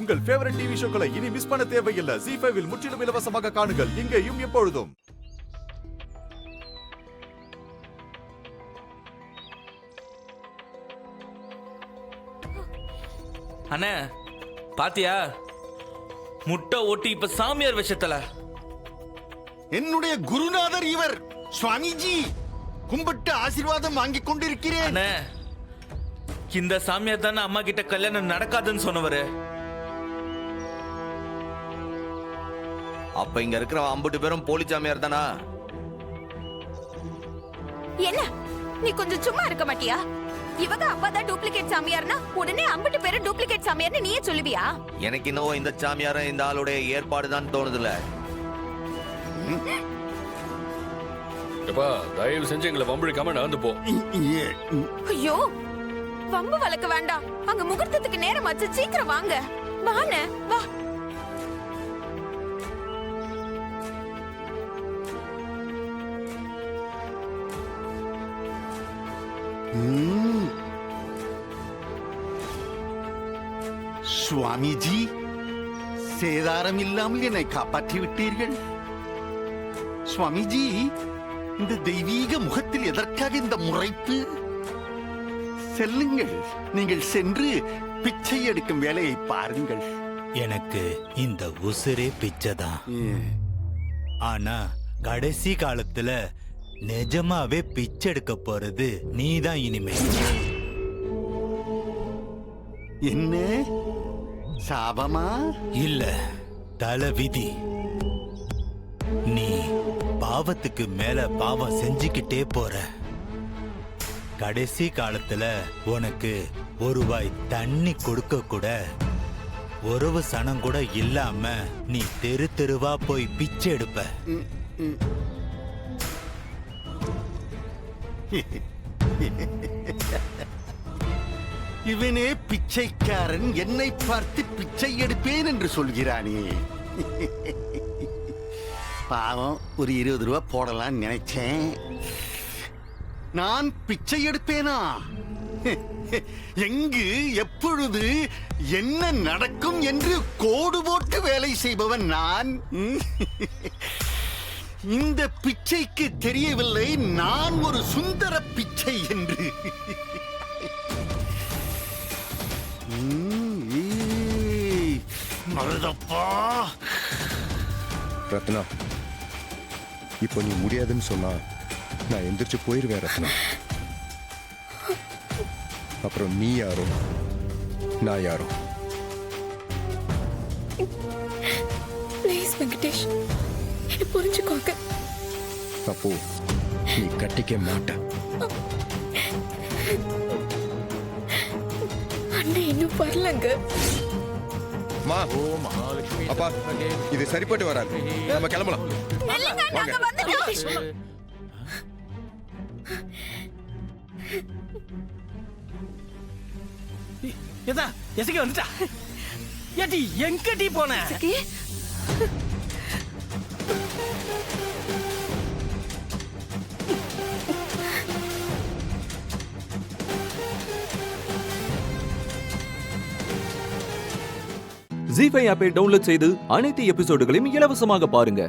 உங்கள் favourite TV ஷோக்களை இனி miss பண்ண தேவையில்லை. ZEE5 இல் முற்றிலும் இலவசமாக காணுங்கள். இங்கேயும் எப்பொழுதும். அண்ணே பாத்தியா, முட்டை ஓட்டி இப்ப சாமியார் விஷயத்துல. என்னுடைய குருநாதர் இவர் சுவாமிஜி. கும்பிட்டு ஆசீர்வாதம் வாங்கிக் கொண்டிருக்கிறேன். அண்ணே, இந்த சாமியார் தானே அம்மா கிட்ட கல்யாணம் நடக்காதுன்னு சொன்னவரு. அப்ப இங்க இருக்கிற 50 பேரும் போலி சாமியார் தானா? என்ன நீ கொஞ்சம் சும்மா இருக்க மாட்டியா? இவங்க அப்பதான் டூப்ளிகேட் சாமியார்னா உடனே 50 பேரு டூப்ளிகேட் சாமியார்னு நீயே சொல்லுவியா? எனக்கு இன்னும் இந்த சாமியாரும் இந்த ஆளுடைய ஏற்பாடு தான் தோணுதுல. தயவு செஞ்சு எங்களை வம்பிழுக்காம நடந்து போ. ஐயோ, வம்பு வளர்க்க வேண்டாம். அங்க முகூர்த்தத்துக்கு நேரம் ஆச்சு, சீக்கிரம் வாங்க. வாண்ணே வா. சுவாமிஜி, சேதாரம் இல்லாமல் என்னை காப்பாற்றி விட்டீர்கள். சுவாமிஜி, இந்த தெய்வீக முகத்தில் எதற்காக இந்த முறைப்பு? செல்லுங்கள், நீங்கள் சென்று பிச்சை எடுக்கும் வேலையை பாருங்கள். எனக்கு இந்த உசுரே பிச்சைதான். ஆனா கடைசி காலத்துல நிஜமாவே பிச்சை எடுக்க போறது நீதான் இனிமே. என்ன சாபமா? இல்ல, தல விதி. நீ பாவத்துக்கு மேல பாவம் செஞ்சுக்கிட்டே போற. கடைசி காலத்துல உனக்கு ஒரு வாய் தண்ணி கொடுக்க கூட உறவு சனம் கூட இல்லாம நீ தெரு தெருவா போய் பிச்சை எடுப்ப. இவனே பிச்சைக்காரன் என்னை பார்த்து பிச்சை எடுப்பேன் என்று சொல்கிறானே. பாவம், ஒரு 20 ரூபா போடலாம் நினைச்சேன். நான் பிச்சை எடுப்பேனா? எங்கு எப்பொழுது என்ன நடக்கும் என்று கோடு போட்டு வேலை செய்பவன் நான். இந்த பிச்சைக்கு தெரியவில்லை நான் ஒரு சுந்தர பிச்சை என்று. மருதப்பா, ரத்னா, இப்போ நீ முடியாதுன்னு சொன்னா நான் எந்திரிச்சு போயிருவேன் ரத்னா. அப்புறம் நீ யாரும் நான் யாரும்? ப்ளீஸ் வெங்கடேஷ், என்ன புரிஞ்சுக்கோங்க. அப்போ நீ கட்டிக்க மாட்ட. அண்ணன் இன்னும் வரலங்க. மா, அப்பா, இது சரிப்பட்டு வராது. நம்ம கிளம்பலாம். நாங்க வந்துட்டோம். ஏதா எசகி வந்துட்டா. ஏடி எங்க டீ போன? ZEE5 ஆப்பை டவுன்லோட் செய்து அனைத்து எபிசோடுகளையும் இலவசமாக பாருங்க.